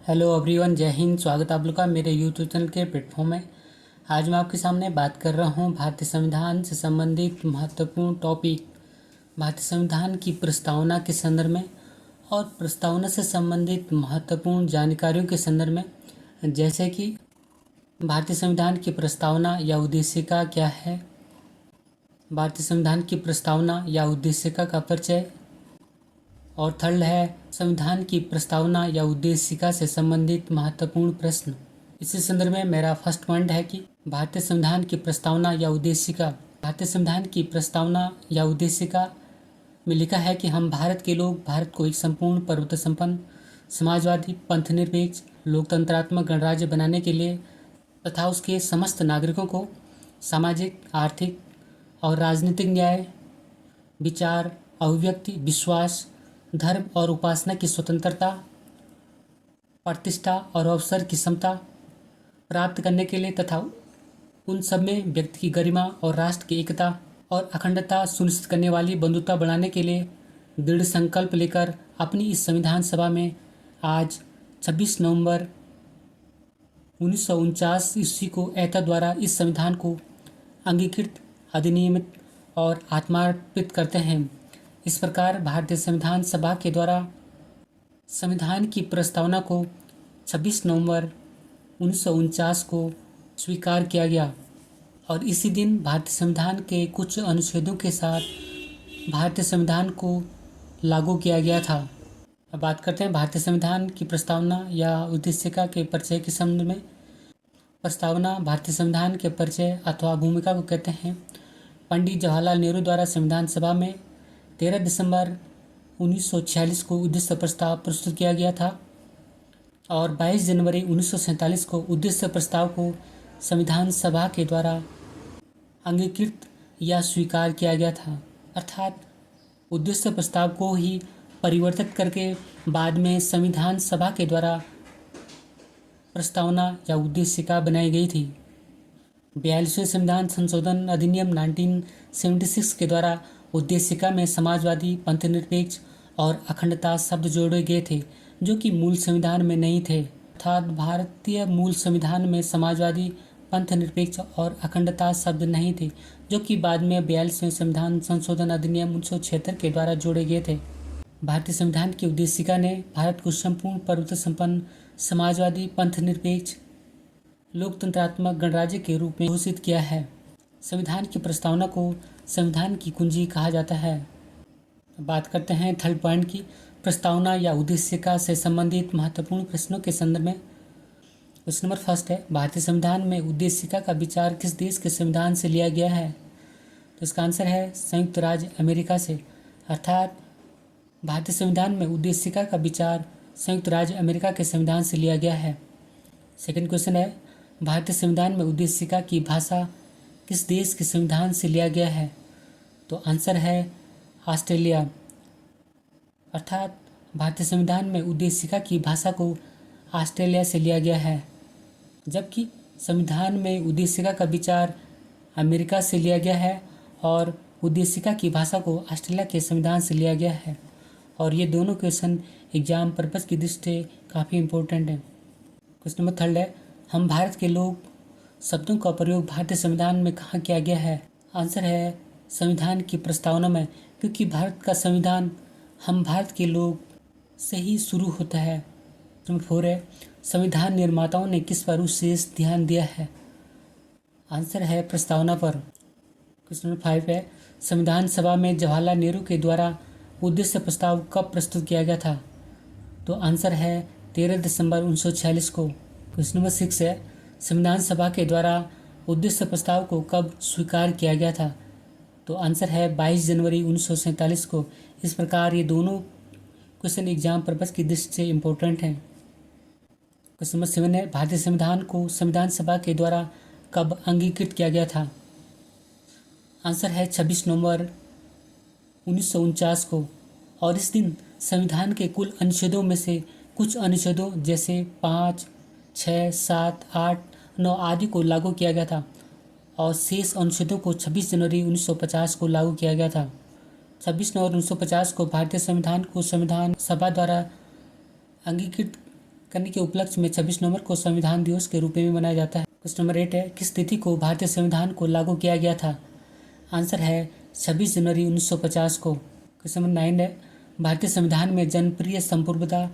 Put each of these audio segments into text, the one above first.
Hello everyone, जय हिंद। स्वागत है आप लोग का मेरे यूट्यूब चैनल के प्लेटफॉर्म में। आज मैं आपके सामने बात कर रहा हूँ भारतीय संविधान से संबंधित महत्वपूर्ण टॉपिक, भारतीय संविधान की प्रस्तावना के संदर्भ में और प्रस्तावना से संबंधित महत्वपूर्ण जानकारियों के संदर्भ में, जैसे कि भारतीय संविधान की प्रस्तावना या उद्देशिका क्या है, भारतीय संविधान की प्रस्तावना या उद्देशिका का परिचय, और थर्ड है संविधान की प्रस्तावना या उद्देशिका से संबंधित महत्वपूर्ण प्रश्न। इसी संदर्भ में मेरा फर्स्ट पॉइंट है कि भारतीय संविधान की प्रस्तावना या उद्देशिका। भारतीय संविधान की प्रस्तावना या उद्देशिका में लिखा है कि हम भारत के लोग भारत को एक संपूर्ण प्रभुत्व संपन्न समाजवादी पंथनिरपेक्ष लोकतंत्रात्मक गणराज्य बनाने के लिए तथा उसके समस्त नागरिकों को सामाजिक, आर्थिक और राजनीतिक न्याय, विचार, अभिव्यक्ति, विश्वास, धर्म और उपासना की स्वतंत्रता, प्रतिष्ठा और अवसर की समता प्राप्त करने के लिए तथा उन सब में व्यक्ति की गरिमा और राष्ट्र की एकता और अखंडता सुनिश्चित करने वाली बंधुता बढ़ाने के लिए दृढ़ संकल्प लेकर अपनी इस संविधान सभा में आज 26 नवंबर 1949 ईस्वी को ऐता द्वारा इस संविधान को अंगीकृत, अधिनियमित और आत्मार्पित करते हैं। इस प्रकार भारतीय संविधान सभा के द्वारा संविधान की प्रस्तावना को 26 नवंबर 1949 को स्वीकार किया गया और इसी दिन भारतीय संविधान के कुछ अनुच्छेदों के साथ भारतीय संविधान को लागू किया गया था। अब बात करते हैं भारतीय संविधान की प्रस्तावना या उद्देशिका के परिचय के संबंध में। प्रस्तावना भारतीय संविधान के परिचय अथवा भूमिका को कहते हैं। पंडित जवाहरलाल नेहरू द्वारा संविधान सभा में 13 दिसंबर 1946 को उद्देश्य प्रस्ताव प्रस्तुत किया गया था और 22 जनवरी 1947 को उद्देश्य प्रस्ताव को संविधान सभा के द्वारा अंगीकृत या स्वीकार किया गया था। अर्थात उद्देश्य प्रस्ताव को ही परिवर्तित करके बाद में संविधान सभा के द्वारा प्रस्तावना या उद्देशिका बनाई गई थी। 42वें संविधान संशोधन अधिनियम 1976 के द्वारा उद्देशिका में समाजवादी, पंथनिरपेक्ष और अखंडता शब्द जोड़े गए थे, जो कि मूल संविधान में नहीं थे। अर्थात भारतीय मूल संविधान में समाजवादी, पंथनिरपेक्ष और अखंडता शब्द नहीं थे, जो कि बाद में 42वें संविधान संशोधन अधिनियम 1976 के द्वारा जोड़े गए थे। भारतीय संविधान की उद्देशिका ने भारत को संपूर्ण प्रभुत्व संपन्न समाजवादी, पंथनिरपेक्ष लोकतंत्रात्मक गणराज्य के रूप में घोषित किया है। संविधान की प्रस्तावना को संविधान की कुंजी कहा जाता है। बात करते हैं थर्ड पॉइंट की, प्रस्तावना या उद्देशिका से संबंधित महत्वपूर्ण प्रश्नों के संदर्भ में। क्वेश्चन नंबर फर्स्ट है, भारतीय संविधान में उद्देशिका का विचार किस देश के संविधान से लिया गया है? तो इसका आंसर है संयुक्त राज्य अमेरिका से। अर्थात भारतीय संविधान में उद्देशिका का विचार संयुक्त राज्य अमेरिका के संविधान से लिया गया है। सेकंड क्वेश्चन है, भारतीय संविधान में उद्देशिका की भाषा किस देश के संविधान से लिया गया है? तो आंसर है ऑस्ट्रेलिया। अर्थात भारतीय संविधान में उद्देशिका की भाषा को ऑस्ट्रेलिया से लिया गया है, जबकि संविधान में उद्देशिका का विचार अमेरिका से लिया गया है और उद्देशिका की भाषा को ऑस्ट्रेलिया के संविधान से लिया गया है। और ये दोनों क्वेश्चन एग्जाम पर्पज़ की दृष्टि से काफ़ी इम्पोर्टेंट है। क्वेश्चन नंबर थर्ड है, हम भारत के लोग शब्दों का प्रयोग भारतीय संविधान में कहाँ किया गया है? आंसर है संविधान की प्रस्तावना में, क्योंकि भारत का संविधान हम भारत के लोग से ही शुरू होता है। नंबर फोर है, संविधान निर्माताओं ने किस पर विशेष ध्यान दिया है? आंसर है प्रस्तावना पर। क्वेश्चन नंबर फाइव है, संविधान सभा में जवाहरलाल नेहरू के द्वारा उद्देश्य प्रस्ताव कब प्रस्तुत किया गया था? तो आंसर है 13 दिसंबर 1946 को। क्वेश्चन नंबर सिक्स है, संविधान सभा के द्वारा उद्देश्य प्रस्ताव को कब स्वीकार किया गया था? तो आंसर है 22 जनवरी 1947 को। इस प्रकार ये दोनों क्वेश्चन एग्जाम पर्पज़ की दृष्टि से इम्पोर्टेंट हैं। क्वेश्चन नंबर सेवन है, भारतीय संविधान को संविधान सभा के द्वारा कब अंगीकृत किया गया था? आंसर है 26 नवंबर 1949 को। और इस दिन संविधान के कुल अनुच्छेदों में से कुछ अनुच्छेदों जैसे 5, 6, 7, 8, 9 आदि को लागू किया गया था और शेष अनुच्छेदों को 26 जनवरी 1950 को लागू किया गया था। 26 नवंबर 1950 को भारतीय संविधान को संविधान सभा द्वारा अंगीकृत करने के उपलक्ष्य में 26 नवंबर को संविधान दिवस के रूप में मनाया जाता है। क्वेश्चन नंबर 8 है, किस तिथि को भारतीय संविधान को लागू किया गया था? आंसर है 26 जनवरी 1950 को। क्वेश्चन नंबर 9 है, भारतीय संविधान में जनप्रिय संप्रभुता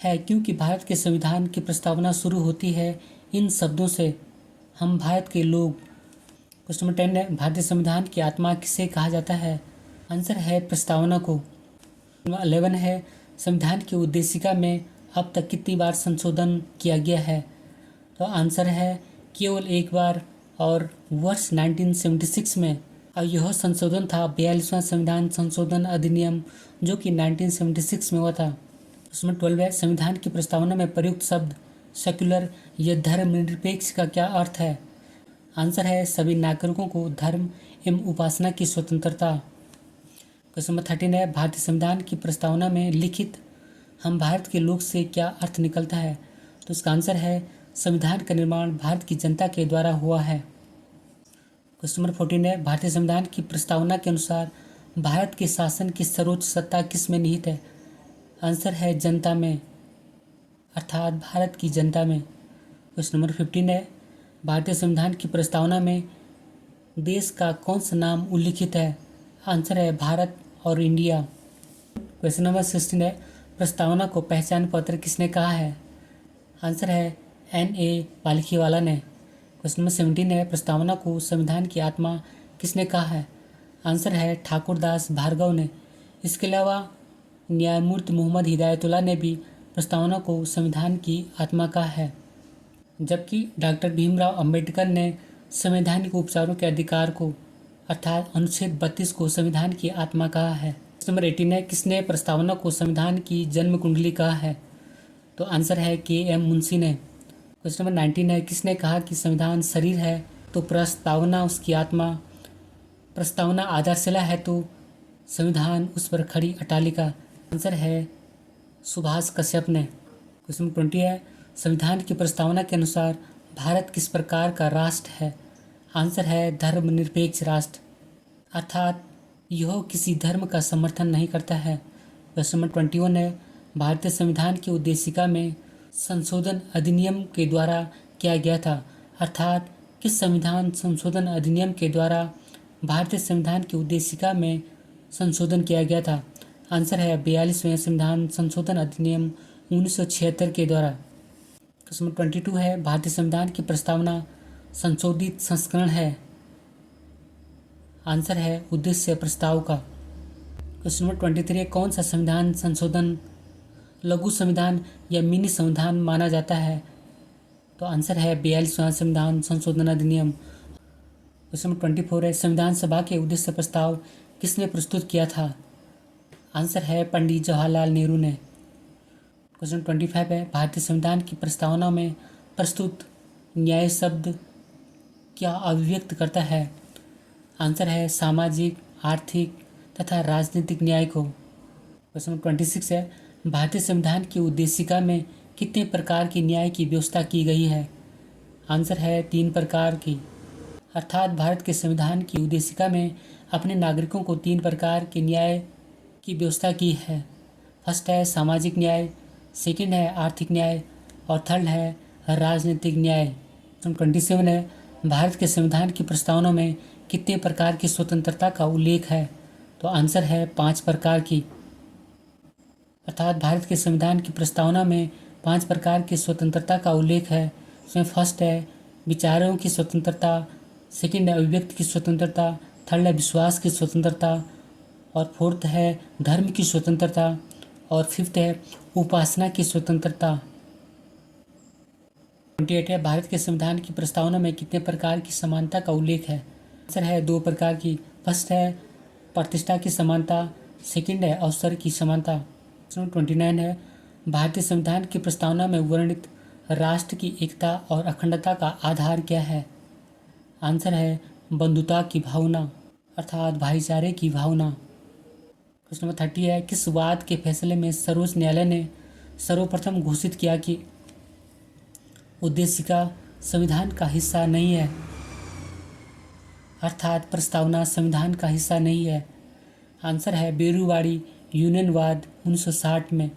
है क्योंकि भारत के संविधान की प्रस्तावना शुरू होती है इन शब्दों से, हम भारत के लोग। क्वेश्चन नंबर 10 है, भारतीय संविधान की आत्मा किसे कहा जाता है? आंसर है प्रस्तावना को। नंबर 11 है, संविधान की उद्देशिका में अब तक कितनी बार संशोधन किया गया है? तो आंसर है केवल एक बार, और वर्ष 1976 में। और यह संशोधन था 42वां संविधान संशोधन अधिनियम, जो कि 1976 में हुआ था। उसमें 12 है, संविधान की प्रस्तावना में प्रयुक्त शब्द सेक्युलर या धर्मनिरपेक्ष का क्या अर्थ है? आंसर है सभी नागरिकों को धर्म एवं उपासना की स्वतंत्रता। क्वेश्चन नंबर 13 है, भारतीय संविधान की प्रस्तावना में लिखित हम भारत के लोग से क्या अर्थ निकलता है? तो इसका आंसर है संविधान का निर्माण भारत की जनता के द्वारा हुआ है। क्वेश्चन नंबर 14 है, भारतीय संविधान की प्रस्तावना के अनुसार भारत के शासन की सर्वोच्च सत्ता किस में निहित है? आंसर है जनता में, अर्थात भारत की जनता में। क्वेश्चन नंबर 15 है, भारतीय संविधान की प्रस्तावना में देश का कौन सा नाम उल्लिखित है? आंसर है भारत और इंडिया। क्वेश्चन नंबर 16 है, प्रस्तावना को पहचान पत्र किसने कहा है? आंसर है N.A. पालखीवाला ने। क्वेश्चन नंबर 17 है, प्रस्तावना को संविधान की आत्मा किसने कहा है? आंसर है ठाकुरदास भार्गव ने। इसके अलावा न्यायमूर्ति मोहम्मद हिदायतुल्लाह ने भी प्रस्तावना को संविधान की आत्मा कहा है, जबकि डॉक्टर भीमराव अंबेडकर ने संवैधानिक उपचारों के अधिकार को, अर्थात अनुच्छेद 32 को संविधान की आत्मा कहा है। नंबर 18 है, किसने प्रस्तावना को संविधान की जन्म कुंडली कहा है? तो आंसर है K.M. मुंशी ने। क्वेश्चन नंबर 19 है, किसने कहा कि संविधान शरीर है तो प्रस्तावना उसकी आत्मा, प्रस्तावना आधारशिला है तो संविधान उस पर खड़ी अटालिका? आंसर है सुभाष कश्यप ने। क्वेश्चन नंबर 20 है, संविधान की प्रस्तावना के अनुसार भारत किस प्रकार का राष्ट्र है? आंसर है धर्मनिरपेक्ष राष्ट्र, अर्थात यह किसी धर्म का समर्थन नहीं करता है। क्वेश्चन नंबर 21 है, भारतीय संविधान की उद्देशिका में संशोधन अधिनियम के द्वारा किया गया था, अर्थात किस संविधान संशोधन अधिनियम के द्वारा भारतीय संविधान की उद्देशिका में संशोधन किया गया था? आंसर है 42वें संविधान संशोधन अधिनियम 1976 के द्वारा। क्वेश्चन नंबर 22 है, भारतीय संविधान की प्रस्तावना संशोधित संस्करण है? आंसर है उद्देश्य प्रस्ताव का। क्वेश्चन नंबर 23, कौन सा संविधान संशोधन लघु संविधान या मिनी संविधान माना जाता है? तो आंसर है 42वां संविधान संशोधन अधिनियम। क्वेश्चन नंबर 24 है, संविधान सभा के उद्देश्य प्रस्ताव किसने प्रस्तुत किया था? आंसर है पंडित जवाहरलाल नेहरू ने। क्वेश्चन नंबर 25 है, भारतीय संविधान की प्रस्तावना में प्रस्तुत न्याय शब्द क्या अभिव्यक्त करता है? आंसर है सामाजिक, आर्थिक तथा राजनीतिक न्याय को। क्वेश्चन नंबर 26 है, भारतीय संविधान की उद्देशिका में कितने प्रकार की न्याय की व्यवस्था की गई है? आंसर है 3 प्रकार की, अर्थात भारत के संविधान की उद्देशिका में अपने नागरिकों को 3 प्रकार के न्याय की व्यवस्था की है। फर्स्ट है सामाजिक न्याय, सेकंड है आर्थिक न्याय और थर्ड है राजनीतिक न्याय। क्वेश्चन 27 है, भारत के संविधान की प्रस्तावना में कितने प्रकार की स्वतंत्रता का उल्लेख है? तो आंसर है 5 प्रकार की, अर्थात भारत के संविधान की प्रस्तावना में 5 प्रकार की स्वतंत्रता का उल्लेख है। इसमें फर्स्ट है विचारों की स्वतंत्रता, सेकंड है अभिव्यक्ति की स्वतंत्रता, थर्ड है विश्वास की स्वतंत्रता और फोर्थ है धर्म की स्वतंत्रता और फिफ्थ है उपासना की स्वतंत्रता। 28 है, भारत के संविधान की प्रस्तावना में कितने प्रकार की समानता का उल्लेख है? आंसर है 2 प्रकार की, फर्स्ट है प्रतिष्ठा की समानता, सेकंड है अवसर की समानता। 29 है, भारतीय संविधान की प्रस्तावना में वर्णित राष्ट्र की एकता और अखंडता का आधार क्या है? आंसर है बंधुता की भावना, अर्थात भाईचारे की भावना। क्वेश्चन नंबर 30 है, किस वाद के फैसले में सर्वोच्च न्यायालय ने सर्वप्रथम घोषित किया कि उद्देशिका संविधान का हिस्सा नहीं है, अर्थात प्रस्तावना संविधान का हिस्सा नहीं है? आंसर है बेरूवाड़ी यूनियन वाद 1960 में।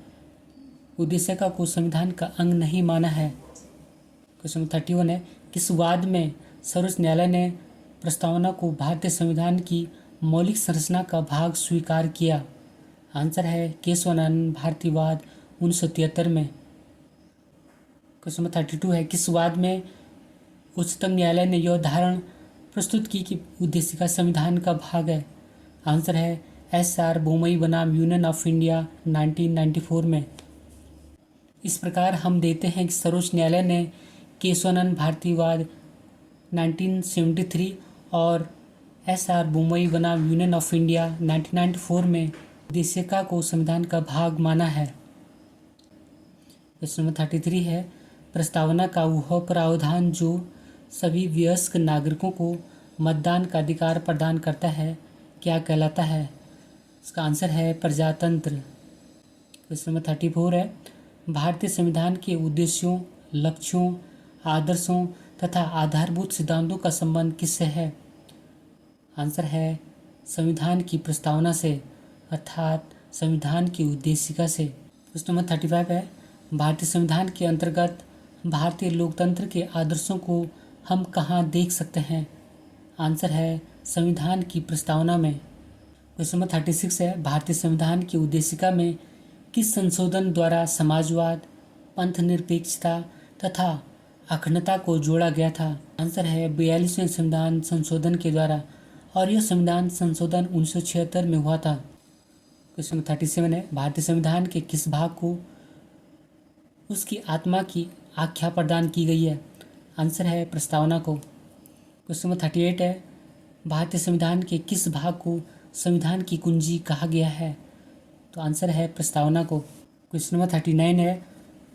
उद्देशिका को संविधान का अंग नहीं माना है। क्वेश्चन 31 है, किस वाद में सर्वोच्च न्यायालय ने प्रस्तावना को भारतीय संविधान की मौलिक संरचना का भाग स्वीकार किया? आंसर है केशवानंद भारतीवाद 1973 में। क्वेश्चन 32 है, किस वाद में उच्चतम न्यायालय ने यह धारणा प्रस्तुत की कि उद्देशिका संविधान का भाग है? आंसर है SR बोमई बनाम यूनियन ऑफ इंडिया 1994 में। इस प्रकार हम देते हैं कि सर्वोच्च न्यायालय ने केशवानंद भारतीवाद 1973 और SR बोमई बनाम यूनियन ऑफ इंडिया 1994 में उद्देशिका को संविधान का भाग माना है। क्वेश्चन नंबर 33 है, प्रस्तावना का वह प्रावधान जो सभी वयस्क नागरिकों को मतदान का अधिकार प्रदान करता है क्या कहलाता है? इसका आंसर है प्रजातंत्र। क्वेश्चन नंबर 34 है, भारतीय संविधान के उद्देश्यों, लक्ष्यों, आदर्शों तथा आधारभूत सिद्धांतों का संबंध किससे है? आंसर है संविधान की प्रस्तावना से, अर्थात संविधान की उद्देशिका से। क्वेश्चन नंबर 35 है, भारतीय संविधान के अंतर्गत भारतीय लोकतंत्र के आदर्शों को हम कहाँ देख सकते हैं? आंसर है संविधान की प्रस्तावना में। क्वेश्चन नंबर 36 है, भारतीय संविधान की उद्देशिका में किस संशोधन द्वारा समाजवाद, पंथनिरपेक्षता तथा अखंडता को जोड़ा गया था? आंसर है 42वें संविधान संशोधन के द्वारा, और यह संविधान संशोधन 1976 में हुआ था। क्वेश्चन नंबर 37 है, भारतीय संविधान के किस भाग को उसकी आत्मा की आख्या प्रदान की गई है? आंसर है प्रस्तावना को। क्वेश्चन नंबर 38 है, भारतीय संविधान के किस भाग को संविधान की कुंजी कहा गया है? तो आंसर है प्रस्तावना को। क्वेश्चन नंबर 39 है,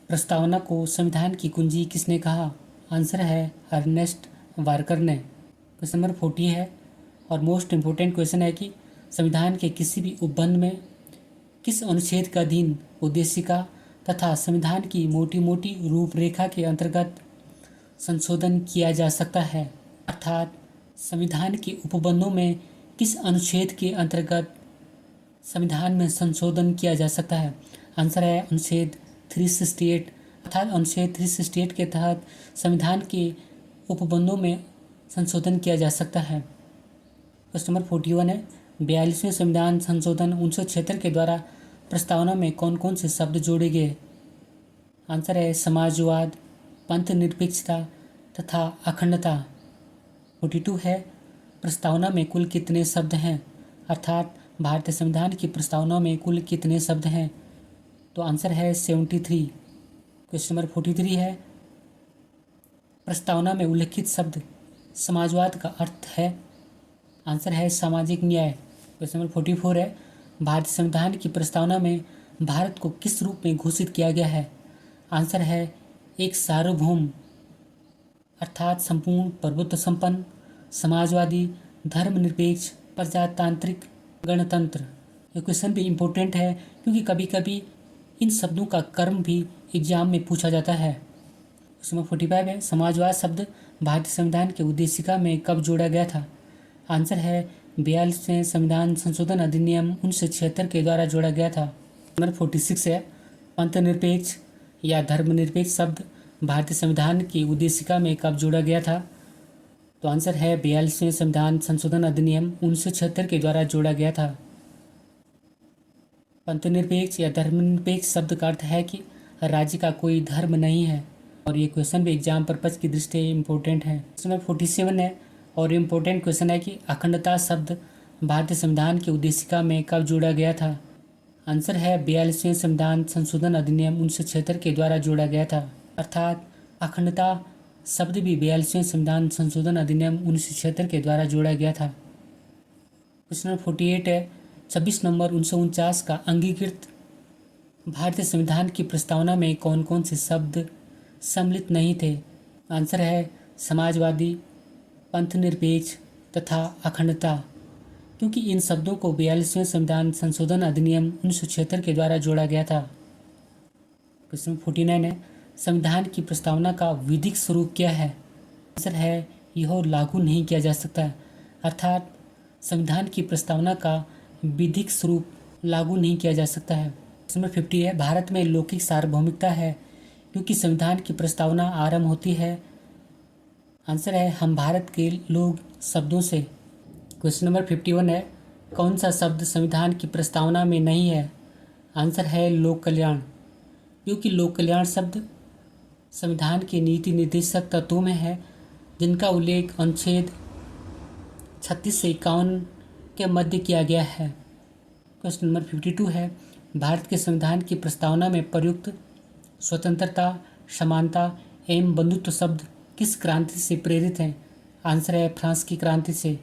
प्रस्तावना को संविधान की कुंजी किसने कहा? आंसर है अर्नेस्ट वार्कर ने। क्वेश्चन नंबर 40 है और मोस्ट इम्पोर्टेंट क्वेश्चन है कि संविधान के किसी भी उपबंध में किस अनुच्छेद का अधीन उद्देशिका तथा संविधान की मोटी मोटी रूपरेखा के अंतर्गत संशोधन किया जा सकता है? अर्थात संविधान के उपबंधों में किस अनुच्छेद के अंतर्गत संविधान में संशोधन किया जा सकता है? आंसर है अनुच्छेद 368, अर्थात अनुच्छेद 368 के तहत संविधान के उपबंधों में संशोधन किया जा सकता है। क्वेश्चन नंबर 41 है, 42वें संविधान संशोधन 1976 के द्वारा प्रस्तावना में कौन कौन से शब्द जोड़े गए? आंसर है समाजवाद, पंथनिरपेक्षता तथा अखंडता। 42 है, प्रस्तावना में कुल कितने शब्द हैं? अर्थात भारतीय संविधान की प्रस्तावना में कुल कितने शब्द हैं? तो आंसर है 73। क्वेश्चन नंबर 43 है, प्रस्तावना में उल्लेखित शब्द समाजवाद का अर्थ है? आंसर है सामाजिक न्याय। क्वेश्चन नंबर 44 है, भारतीय संविधान की प्रस्तावना में भारत को किस रूप में घोषित किया गया है? आंसर है एक सार्वभौम, अर्थात संपूर्ण प्रभुत्व संपन्न, समाजवादी, धर्मनिरपेक्ष, प्रजातांत्रिक गणतंत्र। ये क्वेश्चन भी इम्पोर्टेंट है क्योंकि कभी कभी इन शब्दों का कर्म भी एग्जाम में पूछा जाता है। क्वेश्चन नंबर 45 है, समाजवाद शब्द भारतीय संविधान के उद्देशिका में कब जोड़ा गया था? आंसर है 42वें संविधान संशोधन अधिनियम 1976 के द्वारा जोड़ा गया था। नंबर 46 है, पंथनिरपेक्ष या धर्मनिरपेक्ष शब्द भारतीय संविधान की उद्देशिका में कब जोड़ा गया था? तो आंसर है 42वें संविधान संशोधन अधिनियम 1976 के द्वारा जोड़ा गया था। पंथनिरपेक्ष या धर्मनिरपेक्ष शब्द का अर्थ है कि राज्य का कोई धर्म नहीं है, और ये क्वेश्चन भी एग्जाम पर्पज की दृष्टि से इम्पोर्टेंट है। क्वेश्चन नंबर 47 है और इम्पोर्टेंट क्वेश्चन है कि अखंडता शब्द भारतीय संविधान की उद्देशिका में कब जोड़ा गया था? आंसर है 42वें संविधान संशोधन अधिनियम 1976 के द्वारा जोड़ा गया था। अर्थात अखंडता शब्द भी 42वें संविधान संशोधन अधिनियम 1976 के द्वारा जोड़ा गया था। क्वेश्चन नंबर 48 है, 26 नवंबर 1949 का अंगीकृत भारतीय संविधान की प्रस्तावना में कौन कौन से शब्द सम्मिलित नहीं थे? आंसर है समाजवादी, पंथनिरपेक्ष तथा अखंडता, क्योंकि इन शब्दों को 42वें संविधान संशोधन अधिनियम 1976 के द्वारा जोड़ा गया था। क्वेश्चन 49 है, संविधान की प्रस्तावना का विधिक स्वरूप क्या है? आंसर है यह लागू नहीं किया जा सकता, अर्थात संविधान की प्रस्तावना का विधिक स्वरूप लागू नहीं किया जा सकता है। नंबर 50 है, भारत में लौकिक सार्वभौमिकता है क्योंकि संविधान की प्रस्तावना आरंभ होती है। आंसर है हम भारत के लोग शब्दों से। क्वेश्चन नंबर 51 है, कौन सा शब्द संविधान की प्रस्तावना में नहीं है? आंसर है लोक कल्याण, क्योंकि लोक कल्याण शब्द संविधान के नीति निर्देशक तत्वों में है जिनका उल्लेख अनुच्छेद 36 से 51 के मध्य किया गया है। क्वेश्चन नंबर 52 है, भारत के संविधान की प्रस्तावना में प्रयुक्त स्वतंत्रता, समानता एवं बंधुत्व शब्द किस क्रांति से प्रेरित हैं? आंसर है फ्रांस की क्रांति से।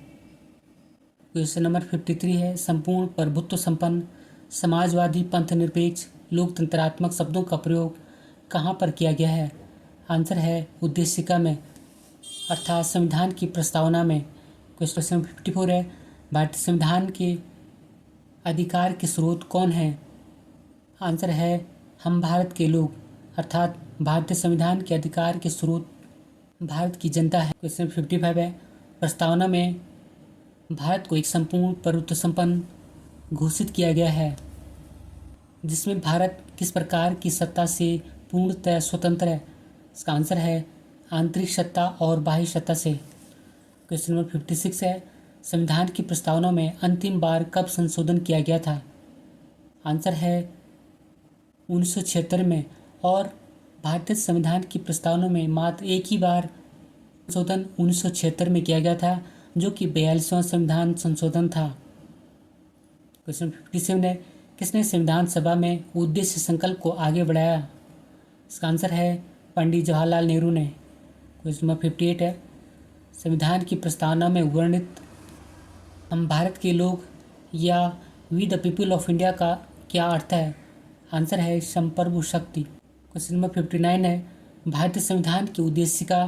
क्वेश्चन नंबर 53 है, संपूर्ण प्रभुत्व संपन्न, समाजवादी, पंथनिरपेक्ष, लोकतंत्रात्मक शब्दों का प्रयोग कहाँ पर किया गया है? आंसर है उद्देशिका में, अर्थात संविधान की प्रस्तावना में। क्वेश्चन 54 है, भारतीय संविधान के अधिकार के स्रोत कौन है? आंसर है हम भारत के लोग, अर्थात भारतीय संविधान के अधिकार के स्रोत भारत की जनता है। क्वेश्चन 55 है, प्रस्तावना में भारत को एक संपूर्ण प्रभुत्व संपन्न घोषित किया गया है जिसमें भारत किस प्रकार की सत्ता से पूर्णतः स्वतंत्र है? इसका आंसर है आंतरिक सत्ता और बाह्य सत्ता से। क्वेश्चन नंबर 56 है, संविधान की प्रस्तावना में अंतिम बार कब संशोधन किया गया था? आंसर है 1976 में, और भारतीय संविधान की प्रस्तावना में मात्र एक ही बार संशोधन 1976 में किया गया था, जो कि 42वां संविधान संशोधन था। क्वेश्चन 57 है, किसने संविधान सभा में उद्देश्य संकल्प को आगे बढ़ाया? इसका आंसर है पंडित जवाहरलाल नेहरू ने। क्वेश्चन नंबर 58 है, संविधान की प्रस्तावना में वर्णित हम भारत के लोग या we the people of India का क्या अर्थ है? आंसर है संप्रभु शक्ति। क्वेश्चन नंबर 59 है, भारतीय संविधान की उद्देशिका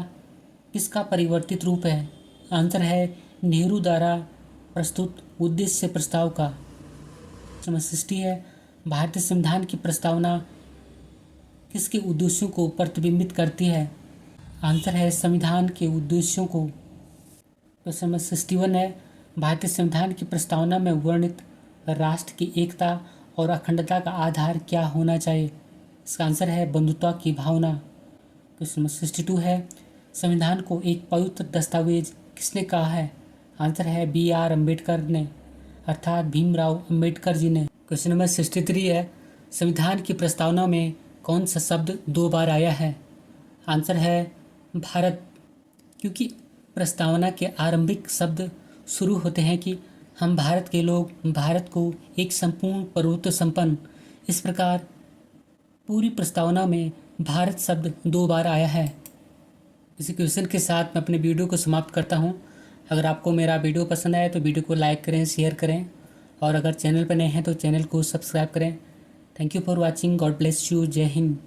किसका परिवर्तित रूप है? आंसर है नेहरू द्वारा प्रस्तुत उद्देश्य प्रस्ताव का। क्वेश्चन नंबर 60 है, भारतीय संविधान की प्रस्तावना किसके उद्देश्यों को प्रतिबिंबित करती है? आंसर है संविधान के उद्देश्यों को। क्वेश्चन नंबर 61 है, भारतीय संविधान की प्रस्तावना में वर्णित राष्ट्र की एकता और अखंडता का आधार क्या होना चाहिए? इसका आंसर है बंधुत्व की भावना। क्वेश्चन नंबर 62 है, संविधान को एक पवित्र दस्तावेज किसने कहा है? आंसर है BR अम्बेडकर ने, अर्थात भीमराव अम्बेडकर जी ने। क्वेश्चन नंबर 63 है, संविधान की प्रस्तावना में कौन सा शब्द 2 बार आया है? आंसर है भारत, क्योंकि प्रस्तावना के आरंभिक शब्द शुरू होते हैं कि हम भारत के लोग भारत को एक संपूर्ण प्रभुत्व संपन्न। इस प्रकार पूरी प्रस्तावना में भारत शब्द 2 बार आया है। इसी क्वेश्चन के साथ मैं अपने वीडियो को समाप्त करता हूं। अगर आपको मेरा वीडियो पसंद आए तो वीडियो को लाइक करें, शेयर करें, और अगर चैनल पर नए हैं तो चैनल को सब्सक्राइब करें। Thank you for watching. God bless you. जय हिंद।